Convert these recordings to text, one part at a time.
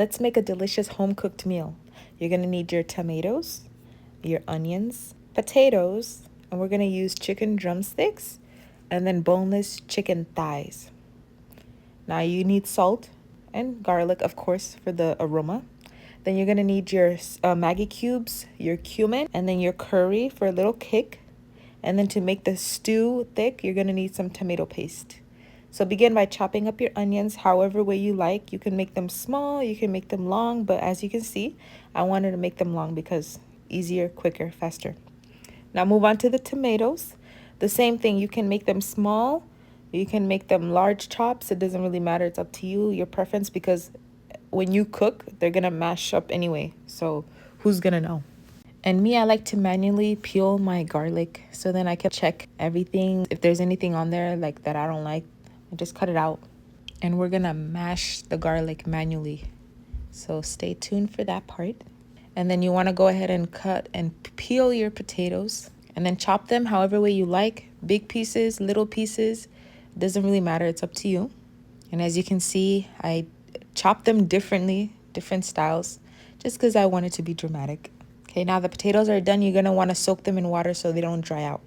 Let's make a delicious home-cooked meal. You're gonna need your tomatoes, your onions, potatoes, and we're gonna use chicken drumsticks and then boneless chicken thighs. Now you need salt and garlic, of course, for the aroma. Then you're gonna need your Maggi cubes, your cumin, and then your curry for a little kick. And then to make the stew thick, you're gonna need some tomato paste. So begin by chopping up your onions however way you like. You can make them small, you can make them long, but as you can see, I wanted to make them long because easier, quicker, faster. Now move on to the tomatoes. The same thing, you can make them small, you can make them large chops. It doesn't really matter, it's up to you, your preference, because when you cook, they're gonna mash up anyway. So who's gonna know? And me, I like to manually peel my garlic so then I can check everything. If there's anything on there like that I don't like, I just cut it out. And we're gonna mash the garlic manually. So stay tuned for that part. And then you wanna go ahead and cut and peel your potatoes and then chop them however way you like. Big pieces, little pieces, doesn't really matter, it's up to you. And as you can see, I chop them differently, different styles, just because I want it to be dramatic. Okay, now the potatoes are done. You're gonna wanna soak them in water so they don't dry out.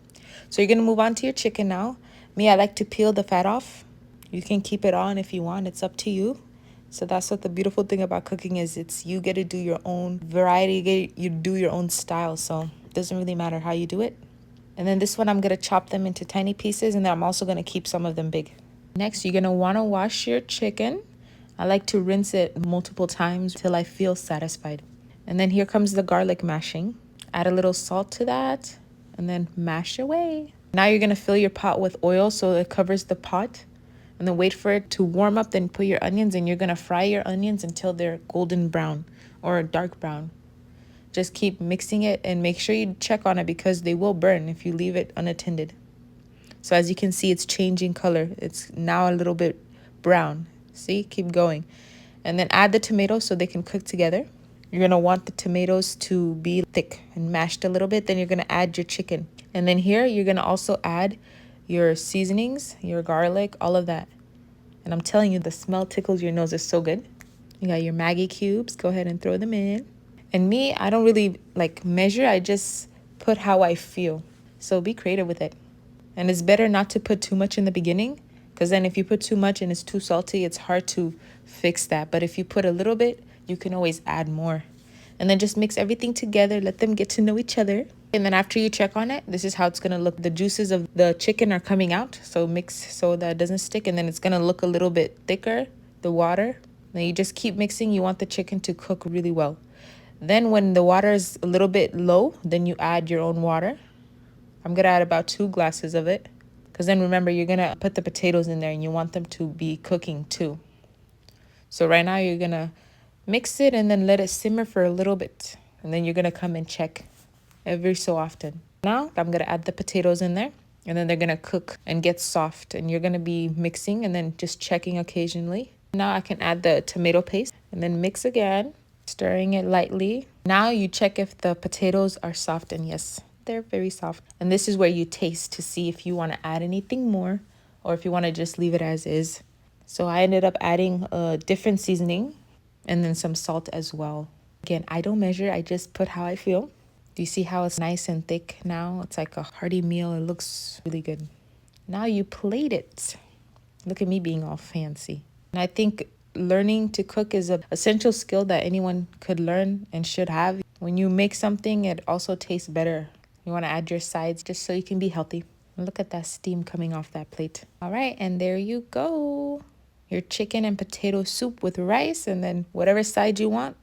So you're gonna move on to your chicken now. Me, I like to peel the fat off. You can keep it on if you want, it's up to you. So that's what the beautiful thing about cooking is, it's you get to do your own variety, you do your own style. So it doesn't really matter how you do it. And then this one, I'm gonna chop them into tiny pieces, and then I'm also gonna keep some of them big. Next, you're gonna wanna wash your chicken. I like to rinse it multiple times till I feel satisfied. And then here comes the garlic mashing. Add a little salt to that and then mash away. Now you're gonna fill your pot with oil so it covers the pot. And then wait for it to warm up, then put your onions, and you're gonna fry your onions until they're golden brown or dark brown. Just keep mixing it and make sure you check on it because they will burn if you leave it unattended. So as you can see, it's changing color. It's now a little bit brown. See, keep going. And then add the tomatoes so they can cook together. You're gonna want the tomatoes to be thick and mashed a little bit. Then you're gonna add your chicken. And then here, you're gonna also add your seasonings, your garlic, all of that. And I'm telling you, the smell tickles your nose. It's so good. You got your Maggi cubes. Go ahead and throw them in. And me, I don't really like measure. I just put how I feel. So be creative with it. And it's better not to put too much in the beginning, because then if you put too much and it's too salty, it's hard to fix that. But if you put a little bit, you can always add more. And then just mix everything together. Let them get to know each other. And then after you check on it, this is how it's going to look. The juices of the chicken are coming out. So mix so that it doesn't stick. And then it's going to look a little bit thicker, the water. Then you just keep mixing. You want the chicken to cook really well. Then when the water is a little bit low, then you add your own water. I'm going to add about 2 glasses of it. Because then remember, you're going to put the potatoes in there and you want them to be cooking too. So right now you're going to mix it and then let it simmer for a little bit. And then you're going to come and check every so often. Now I'm going to add the potatoes in there. And then they're going to cook and get soft. And you're going to be mixing and then just checking occasionally. Now I can add the tomato paste and then mix again, stirring it lightly. Now you check if the potatoes are soft, and yes, they're very soft. And this is where you taste to see if you want to add anything more or if you want to just leave it as is. So I ended up adding a different seasoning and then some salt as well. Again, I don't measure, I just put how I feel. Do you see how it's nice and thick now? It's like a hearty meal. It looks really good. Now you plate it. Look at me being all fancy. And I think learning to cook is an essential skill that anyone could learn and should have. When you make something, it also tastes better. You want to add your sides just so you can be healthy. Look at that steam coming off that plate. All right, and there you go. Your chicken and potato soup with rice, and then whatever side you want,